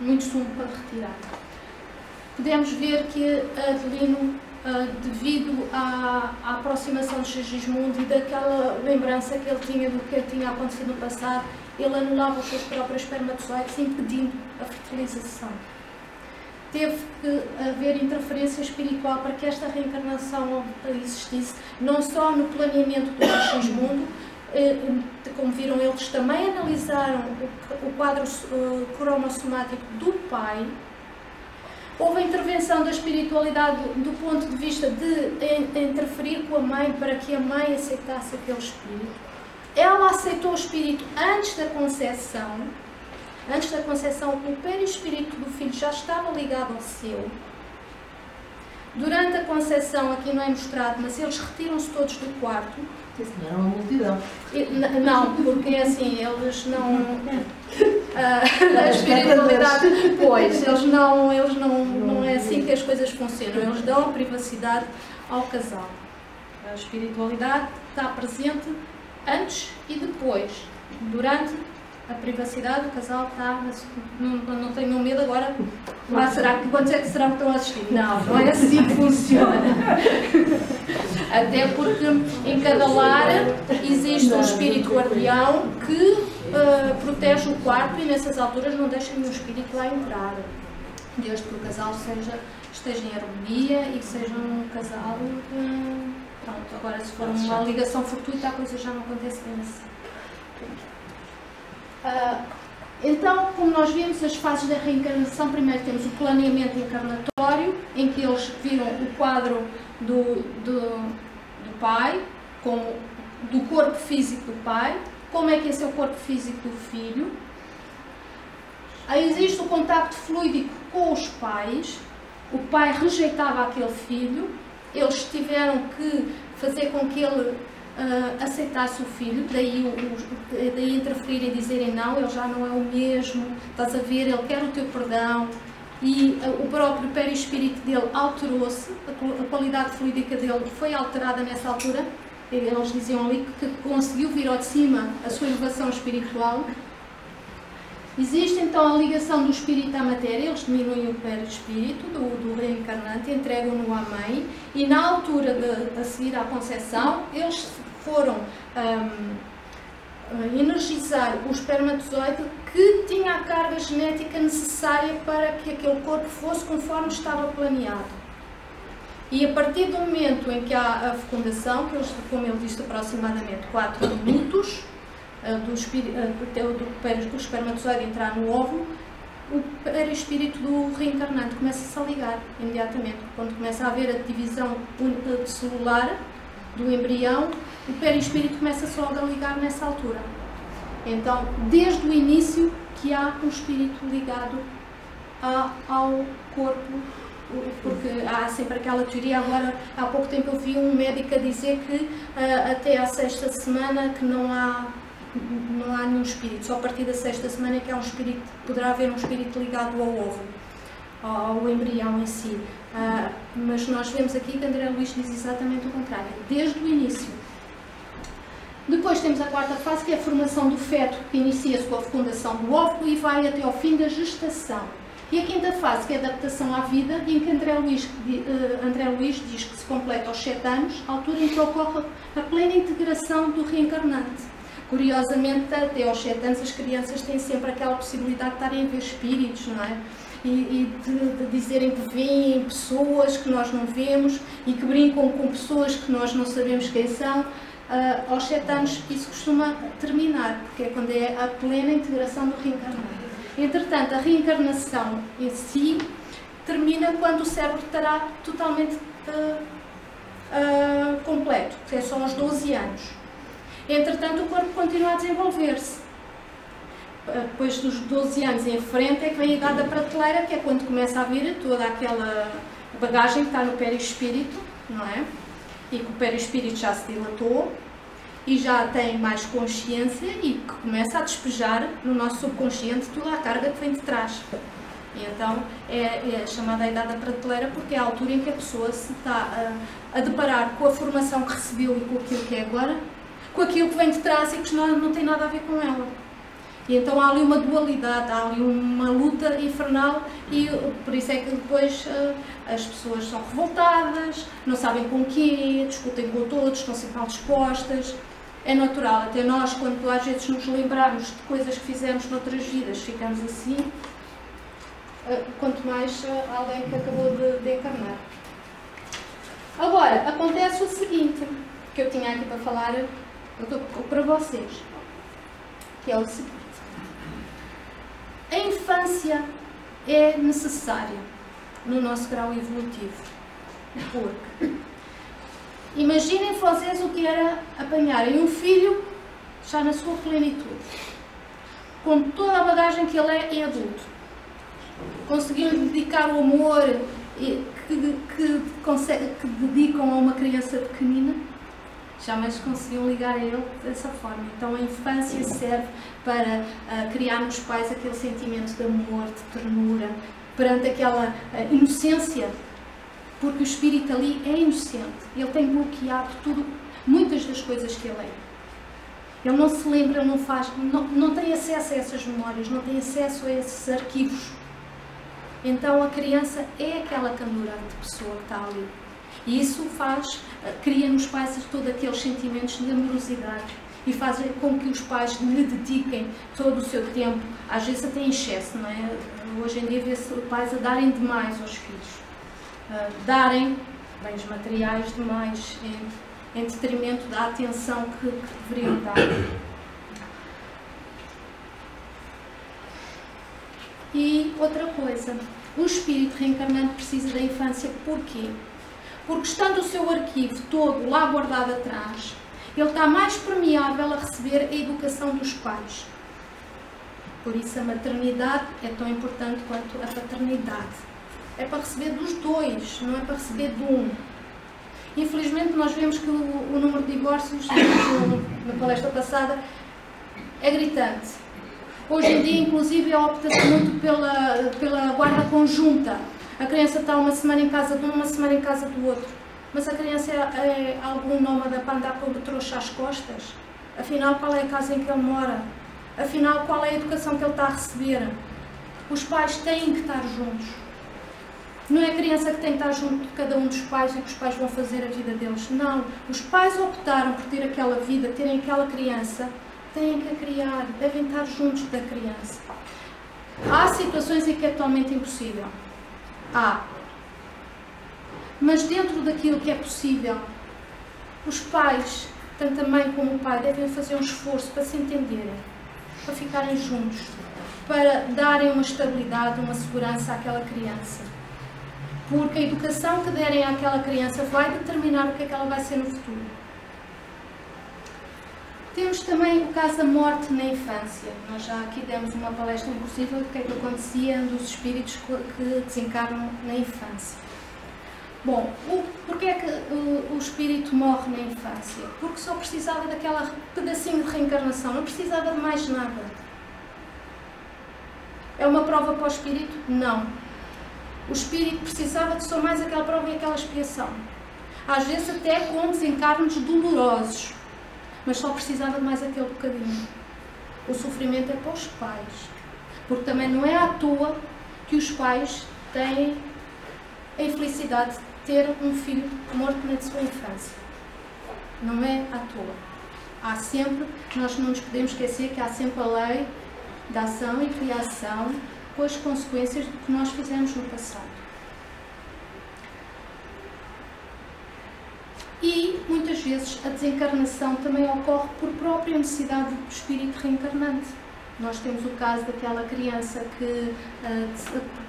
muito sumo para retirar. Podemos ver que Adelino, devido à aproximação de Segismundo e daquela lembrança que ele tinha do que tinha acontecido no passado, ele anulava os seus próprios espermatozoides, impedindo a fertilização. Teve que haver interferência espiritual para que esta reencarnação existisse, não só no planeamento do Segismundo, como viram, eles também analisaram o quadro cromossomático do pai. Houve a intervenção da espiritualidade do ponto de vista de interferir com a mãe para que a mãe aceitasse aquele espírito. Ela aceitou o espírito antes da concepção. Antes da concepção, o perispírito do filho já estava ligado ao seu. Durante a concepção, aqui não é mostrado, mas eles retiram-se todos do quarto. Isso não era uma multidão. Não, porque assim, eles não... a espiritualidade, pois, não é assim que as coisas funcionam. Eles dão a privacidade ao casal. A espiritualidade está presente antes e depois. Durante a privacidade, o casal está... Não tenham medo agora. Quantos é que serão que estão a assistir? Não é assim que funciona. Até porque em cada lar existe um espírito guardião que protege o quarto e nessas alturas não deixa nenhum espírito lá entrar. Desde que o casal esteja em harmonia e que seja um casal... pronto, agora se for uma ligação fortuita a coisa já não acontece bem assim. Então, como nós vimos, as fases da reencarnação, primeiro temos o planeamento encarnatório, em que eles viram o quadro do pai, do corpo físico do pai, como é que esse é o corpo físico do filho. Aí existe o contacto fluídico com os pais, o pai rejeitava aquele filho, eles tiveram que fazer com que ele aceitasse o filho, daí interferirem e dizerem não, ele já não é o mesmo, estás a ver, ele quer o teu perdão, e o próprio perispírito dele alterou-se, a qualidade fluídica dele foi alterada nessa altura, eles diziam ali que conseguiu vir ao de cima a sua elevação espiritual. Existe então a ligação do espírito à matéria, eles diminuem o perispírito do reencarnante, entregam-no à mãe e na altura a seguir à concepção, eles foram energizar o espermatozoide que tinha a carga genética necessária para que aquele corpo fosse conforme estava planeado. E a partir do momento em que há a fecundação, que eles, como ele disse, aproximadamente 4 minutos, do espermatozoide entrar no óvulo, o perispírito do reencarnante começa-se a ligar imediatamente. Quando começa a haver a divisão celular do embrião, o perispírito começa só a ligar nessa altura. Então, desde o início que há um espírito ligado ao corpo, porque há sempre aquela teoria. Agora, há pouco tempo eu vi um médico a dizer que até à 6ª semana que não há nenhum espírito, só a partir da 6ª semana é que há um espírito, poderá haver um espírito ligado ao óvulo, ao embrião em si. Mas nós vemos aqui que André Luís diz exatamente o contrário, desde o início. Depois temos a 4ª fase, que é a formação do feto, que inicia-se com a fecundação do óvulo e vai até ao fim da gestação. E a 5ª fase, que é a adaptação à vida, em que André Luís diz que se completa aos 7 anos, a altura em que ocorre a plena integração do reencarnante. Curiosamente, até aos 7 anos as crianças têm sempre aquela possibilidade de estarem a ver espíritos, não é? E de dizerem que veem pessoas que nós não vemos e que brincam com pessoas que nós não sabemos quem são. Aos 7 anos isso costuma terminar, porque é quando é a plena integração do reencarnante. Entretanto, a reencarnação em si termina quando o cérebro estará totalmente completo, que é só aos 12 anos. Entretanto, o corpo continua a desenvolver-se. Depois dos 12 anos em frente é que vem a idade da prateleira, que é quando começa a vir toda aquela bagagem que está no perispírito, não é? E que o perispírito já se dilatou e já tem mais consciência e que começa a despejar no nosso subconsciente toda a carga que vem de trás. E então é chamada a idade da prateleira porque é a altura em que a pessoa se está a deparar com a formação que recebeu e com aquilo que é agora, com aquilo que vem de trás e que não tem nada a ver com ela. E então há ali uma dualidade, há ali uma luta infernal e por isso é que depois as pessoas são revoltadas, não sabem com o quê, discutem com todos, estão sempre mal dispostas. É natural, até nós, quando às vezes nos lembrarmos de coisas que fizemos noutras vidas, ficamos assim, quanto mais alguém que acabou de encarnar. Agora, acontece o seguinte, que eu tinha aqui para falar para vocês, que é o seguinte. A infância é necessária no nosso grau evolutivo, porque imaginem vocês o que era apanharem um filho já na sua plenitude, com toda a bagagem que ele é em adulto, conseguiram dedicar o amor que dedicam a uma criança pequenina, jamais conseguiam ligar a ele dessa forma. Então a infância serve para criar nos pais aquele sentimento de amor, de ternura, perante aquela inocência, porque o espírito ali é inocente, ele tem bloqueado tudo, muitas das coisas que ele é. Ele não se lembra, ele não tem acesso a essas memórias, não tem acesso a esses arquivos. Então a criança é aquela candura de pessoa que está ali. E isso cria nos pais todos aqueles sentimentos de amorosidade e faz com que os pais lhe dediquem todo o seu tempo, às vezes até em excesso, não é? Hoje em dia vê-se pais a darem demais aos filhos, darem bens materiais demais em detrimento da atenção que deveriam dar. E outra coisa, o espírito reencarnante precisa da infância porquê? Porque estando o seu arquivo todo lá guardado atrás, ele está mais permeável a receber a educação dos pais. Por isso a maternidade é tão importante quanto a paternidade. É para receber dos dois, não é para receber de um. Infelizmente nós vemos que o número de divórcios, na palestra passada, é gritante. Hoje em dia, inclusive, opta-se muito pela guarda conjunta. A criança está uma semana em casa de um, uma semana em casa do outro. Mas a criança é algum nómada para andar com o trouxa às costas? Afinal, qual é a casa em que ele mora? Afinal, qual é a educação que ele está a receber? Os pais têm que estar juntos. Não é a criança que tem que estar junto de cada um dos pais e que os pais vão fazer a vida deles. Não. Os pais optaram por ter aquela vida, terem aquela criança, têm que a criar, devem estar juntos da criança. Há situações em que é totalmente impossível. Há. Mas dentro daquilo que é possível, os pais, tanto a mãe como o pai, devem fazer um esforço para se entenderem, para ficarem juntos, para darem uma estabilidade, uma segurança àquela criança. Porque a educação que derem àquela criança vai determinar o que é que ela vai ser no futuro. Temos também o caso da morte na infância. Nós já aqui demos uma palestra, inclusive, do que é que acontecia dos espíritos que desencarnam na infância. Bom, porquê é que o espírito morre na infância? Porque só precisava daquela pedacinho de reencarnação, não precisava de mais nada. É uma prova para o espírito? Não. O espírito precisava de só mais aquela prova e aquela expiação. Às vezes até com desencarnos dolorosos. Mas só precisava de mais aquele bocadinho. O sofrimento é para os pais. Porque também não é à toa que os pais têm a infelicidade de ter um filho morto na sua infância. Não é à toa. Há sempre, nós não nos podemos esquecer que há sempre a lei da ação e criação com as consequências do que nós fizemos no passado. E, muitas vezes, a desencarnação também ocorre por própria necessidade do espírito reencarnante. Nós temos o caso daquela criança que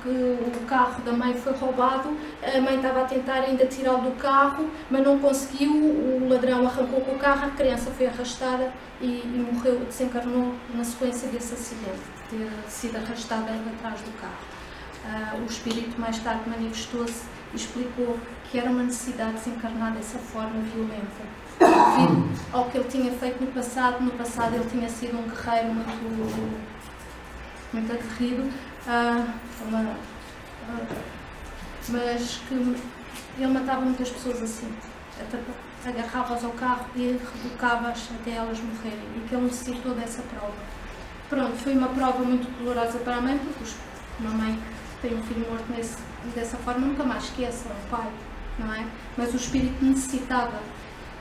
o carro da mãe foi roubado, a mãe estava a tentar ainda tirá-lo do carro, mas não conseguiu, o ladrão arrancou com o carro, a criança foi arrastada e morreu, desencarnou na sequência desse acidente, de ter sido arrastada atrás do carro. O espírito mais tarde manifestou-se e explicou que era uma necessidade de desencarnar dessa forma violenta, devido ao que ele tinha feito no passado. No passado ele tinha sido um guerreiro muito aguerrido, mas que ele matava muitas pessoas assim. agarrava-as ao carro e rebocava-as até elas morrerem, e que ele necessitou dessa prova. Pronto, foi uma prova muito dolorosa para a mãe, porque uma mãe que tem um filho morto dessa forma nunca mais esquece, o pai, não é? Mas o espírito necessitava,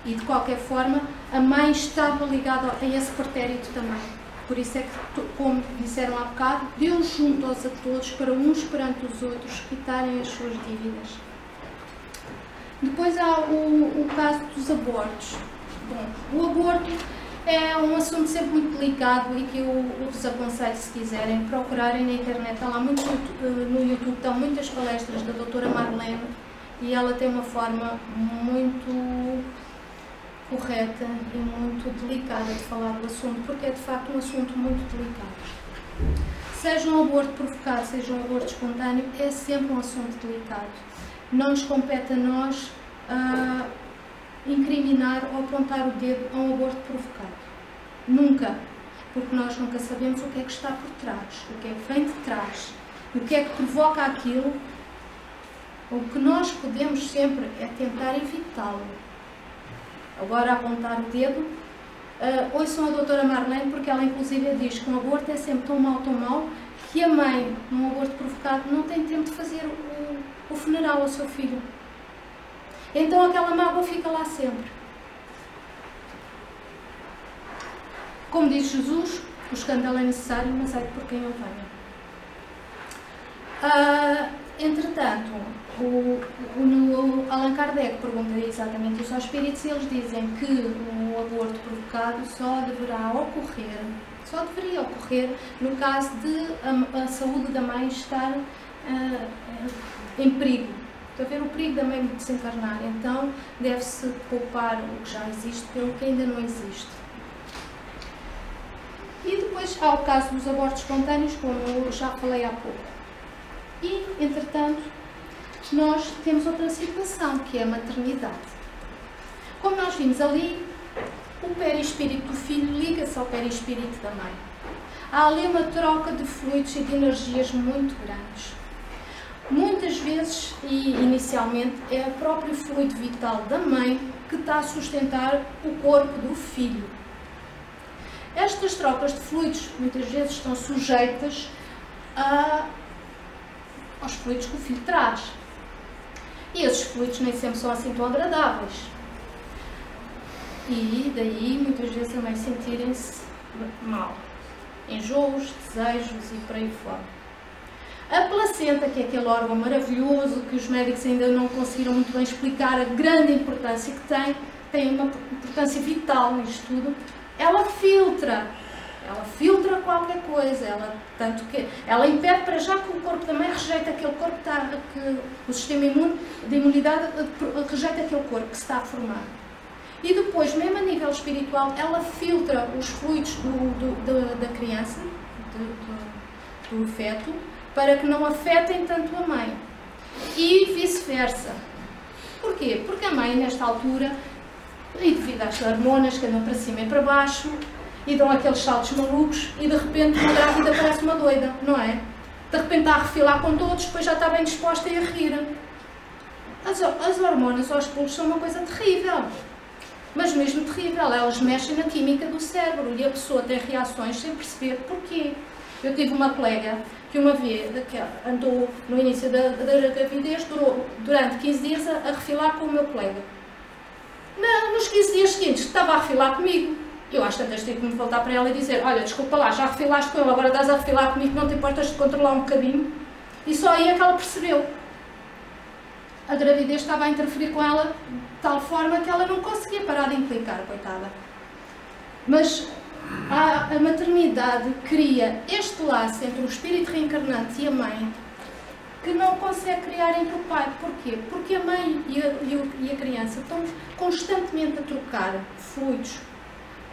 e de qualquer forma a mãe estava ligada a esse pretérito também. Por isso é que, como disseram há bocado, Deus juntou-os a todos para uns perante os outros quitarem as suas dívidas. Depois há o caso dos abortos. Bom, o aborto é um assunto sempre muito delicado e que eu vos aconselho, se quiserem, procurarem na internet. Há lá muito, no YouTube estão muitas palestras da doutora Marlene, e ela tem uma forma muito correta e muito delicada de falar do assunto, porque é de facto um assunto muito delicado. Seja um aborto provocado, seja um aborto espontâneo, é sempre um assunto delicado. Não nos compete a nós incriminar ou apontar o dedo a um aborto provocado. Nunca. Porque nós nunca sabemos o que é que está por trás, o que é que vem de trás, o que é que provoca aquilo. O que nós podemos sempre é tentar evitá-lo. Agora, apontar o dedo, ouçam a doutora Marlene, porque ela inclusive diz que um aborto é sempre tão mau, que a mãe, num aborto provocado, não tem tempo de fazer o funeral ao seu filho. Então aquela mágoa fica lá sempre. Como diz Jesus, o escândalo é necessário, mas é por quem ele venha. Entretanto, o Allan Kardec pergunta exatamente isso aos espíritos, e eles dizem que o aborto provocado só deveria ocorrer no caso de a saúde da mãe estar em perigo. Está a ver o perigo da mãe desencarnar, então deve-se poupar o que já existe pelo que ainda não existe. E depois há o caso dos abortos espontâneos, como eu já falei há pouco. E, entretanto, nós temos outra situação, que é a maternidade. Como nós vimos ali, o perispírito do filho liga-se ao perispírito da mãe. Há ali uma troca de fluidos e de energias muito grandes. Muitas vezes, e inicialmente, é o próprio fluido vital da mãe que está a sustentar o corpo do filho. Estas trocas de fluidos, muitas vezes, estão sujeitas aos fluidos que o filho traz. E esses fluidos nem sempre são assim tão agradáveis. E daí, muitas vezes, também sentirem-se mal. Enjoos, desejos e por aí fora. A placenta, que é aquele órgão maravilhoso que os médicos ainda não conseguiram muito bem explicar a grande importância que tem uma importância vital nisto tudo, ela filtra qualquer coisa, tanto que ela impede para já que o corpo também rejeite aquele corpo, que o sistema de imunidade rejeita aquele corpo que se está a formar. E depois, mesmo a nível espiritual, ela filtra os fluidos da criança, do feto, para que não afetem tanto a mãe. E vice-versa. Porquê? Porque a mãe, nesta altura, e devido às hormonas que andam para cima e para baixo, e dão aqueles saltos malucos, e de repente uma grávida parece uma doida, não é? De repente está a refilar com todos, depois já está bem disposta e a rir. As hormonas aos pulos são uma coisa terrível. Mas mesmo terrível, elas mexem na química do cérebro e a pessoa tem reações sem perceber porquê. Eu tive uma colega que uma vez andou no início da gravidez, durou durante 15 dias a refilar com o meu colega. Nos 15 dias seguintes estava a refilar comigo. Eu às tantas tive que me voltar para ela e dizer: olha, desculpa lá, já refilaste com ele, agora estás a refilar comigo, não te importas de controlar um bocadinho? E só aí é que ela percebeu. A gravidez estava a interferir com ela de tal forma que ela não conseguia parar de implicar, coitada. Mas a maternidade cria este laço entre o espírito reencarnante e a mãe que não consegue criar entre o pai. Porquê? Porque a mãe e a criança estão constantemente a trocar fluidos,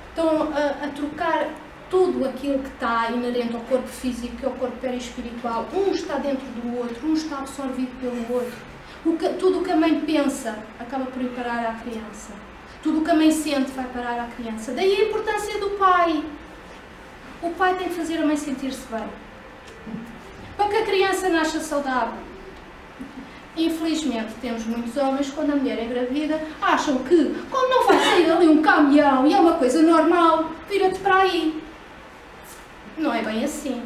estão a trocar tudo aquilo que está inerente ao corpo físico e ao corpo perispiritual. Um está dentro do outro, um está absorvido pelo outro. Tudo o que a mãe pensa acaba por ir parar à criança. Tudo o que a mãe sente vai parar à criança. Daí a importância do pai. O pai tem que fazer a mãe sentir-se bem. Para que a criança nasça saudável. Infelizmente, temos muitos homens, quando a mulher é engravida, acham que, como não vai sair ali um caminhão e é uma coisa normal, vira-te para aí. Não é bem assim.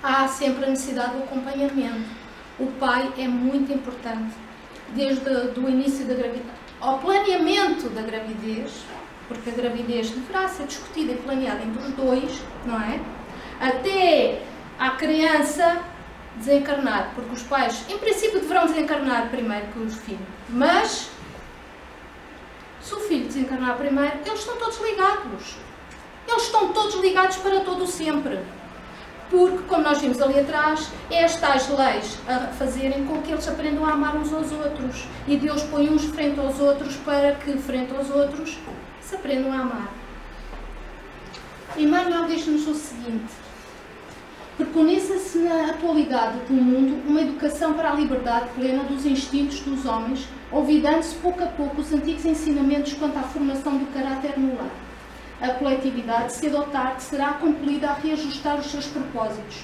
Há sempre a necessidade do acompanhamento. O pai é muito importante, desde o início da gravidez, ao planeamento da gravidez, porque a gravidez deverá ser discutida e planeada entre os dois, não é? Até a criança desencarnar, porque os pais, em princípio, deverão desencarnar primeiro que os filhos, mas se o filho desencarnar primeiro, eles estão todos ligados. Eles estão todos ligados para todo o sempre. Porque, como nós vimos ali atrás, é as tais leis a fazerem com que eles aprendam a amar uns aos outros. E Deus põe uns frente aos outros para que, frente aos outros, se aprendam a amar. Emmanuel diz-nos o seguinte: preconiza-se na atualidade do mundo uma educação para a liberdade plena dos instintos dos homens, olvidando-se pouco a pouco os antigos ensinamentos quanto à formação do caráter no lar. A coletividade, cedo ou tarde, será compelida a reajustar os seus propósitos.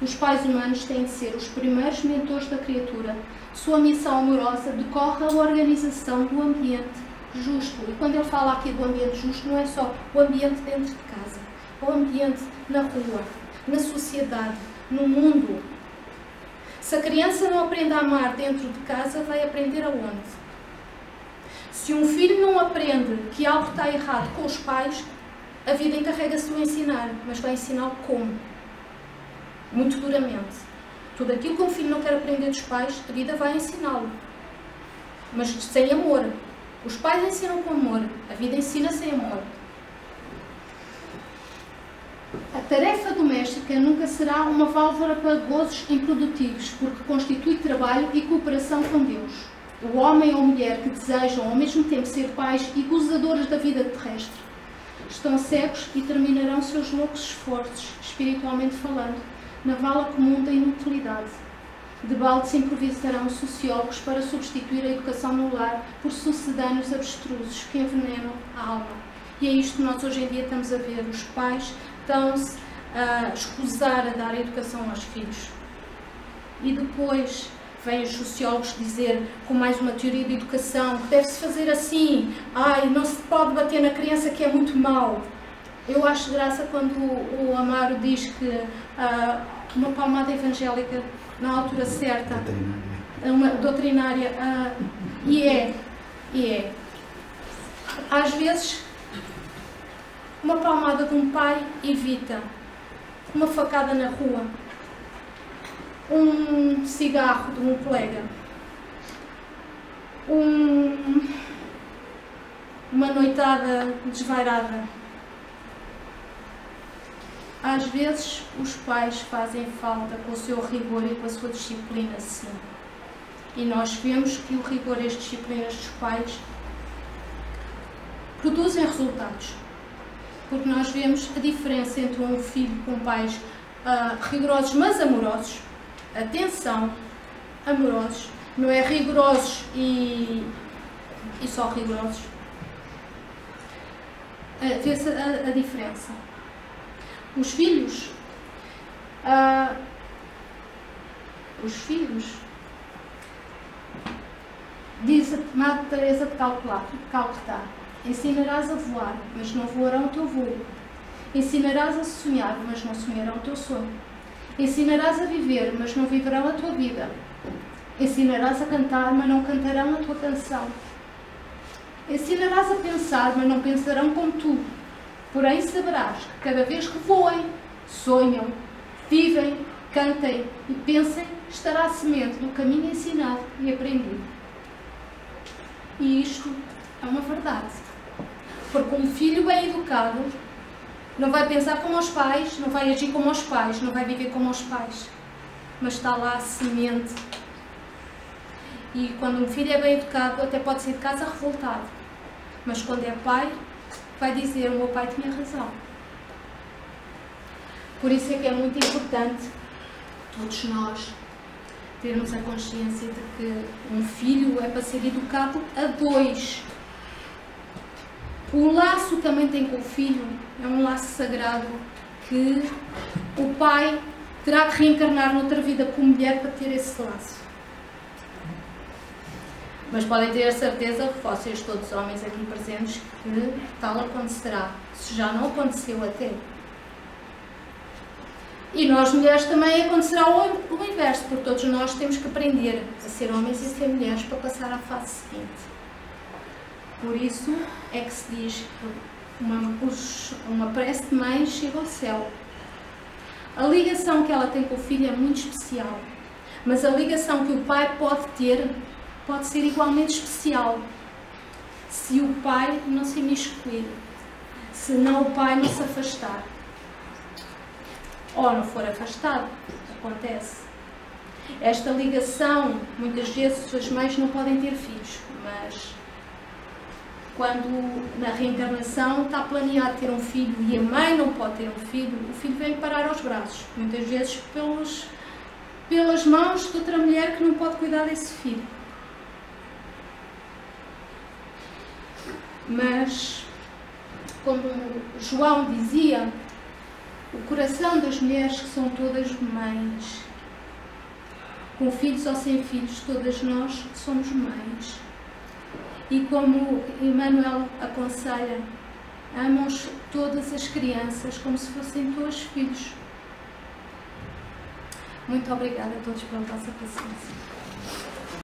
Os pais humanos têm de ser os primeiros mentores da criatura. Sua missão amorosa decorre da organização do ambiente justo. E quando ele fala aqui do ambiente justo, não é só o ambiente dentro de casa, o ambiente na rua, na sociedade, no mundo. Se a criança não aprende a amar dentro de casa, vai aprender aonde? Se um filho não aprende que algo está errado com os pais, a vida encarrega-se de o ensinar, mas vai ensiná-lo como? Muito duramente. Tudo aquilo que um filho não quer aprender dos pais, a vida vai ensiná-lo. Mas sem amor. Os pais ensinam com amor, a vida ensina sem amor. A tarefa doméstica nunca será uma válvula para gozos improdutivos, porque constitui trabalho e cooperação com Deus. O homem ou mulher que desejam ao mesmo tempo ser pais e gozadores da vida terrestre estão cegos e terminarão seus loucos esforços, espiritualmente falando, na vala comum da inutilidade. De balde se improvisarão sociólogos para substituir a educação no lar por sucedâneos abstrusos que envenenam a alma. E é isto que nós hoje em dia estamos a ver. Os pais estão-se a escusar a dar a educação aos filhos. E depois vêm os sociólogos dizer, com mais uma teoria de educação, que deve-se fazer assim. Ai, não se pode bater na criança, que é muito mau. Eu acho graça quando o Amaro diz que uma palmada evangélica, na altura certa, uma doutrinária, e é. Às vezes, uma palmada de um pai evita uma facada na rua, um cigarro de um colega, uma noitada desvairada. Às vezes os pais fazem falta com o seu rigor e com a sua disciplina, sim. E nós vemos que o rigor e as disciplinas dos pais produzem resultados. Porque nós vemos a diferença entre um filho com pais rigorosos, mas amorosos. Atenção, amorosos. Não é rigorosos e só rigorosos. Vê-se a diferença. Os filhos, diz a Madre Teresa de Calcutá, ensinarás a voar, mas não voarão o teu voo. Ensinarás a sonhar, mas não sonharão o teu sonho. Ensinarás a viver, mas não viverão a tua vida. Ensinarás a cantar, mas não cantarão a tua canção. Ensinarás a pensar, mas não pensarão como tu. Porém saberás que cada vez que voem, sonham, vivem, cantem e pensem, estará a semente do caminho ensinado e aprendido. E isto é uma verdade. Porque um filho bem educado não vai pensar como os pais, não vai agir como os pais, não vai viver como os pais. Mas está lá a semente. E quando um filho é bem educado, até pode sair de casa revoltado. Mas quando é pai, vai dizer, o meu pai tinha razão. Por isso é que é muito importante todos nós termos a consciência de que um filho é para ser educado a dois. O laço que a mãe tem com o filho é um laço sagrado que o pai terá que reencarnar noutra vida como mulher para ter esse laço. Mas podem ter a certeza, vocês todos homens aqui presentes, que tal acontecerá, se já não aconteceu até. E nós mulheres também acontecerá o inverso, porque todos nós temos que aprender a ser homens e a ser mulheres para passar à fase seguinte. Por isso é que se diz que uma prece de mãe chega ao céu. A ligação que ela tem com o filho é muito especial, mas a ligação que o pai pode ter pode ser igualmente especial, se o pai não se imiscuir, se não o pai não se afastar. Ou não for afastado, acontece. Esta ligação, muitas vezes as mães não podem ter filhos, mas quando na reencarnação está planeado ter um filho e a mãe não pode ter um filho, o filho vem parar aos braços, muitas vezes pelas mãos de outra mulher que não pode cuidar desse filho. Mas, como João dizia, o coração das mulheres que são todas mães, com filhos ou sem filhos, todas nós somos mães. E como Emmanuel aconselha, amam todas as crianças como se fossem todos filhos. Muito obrigada a todos pela vossa paciência.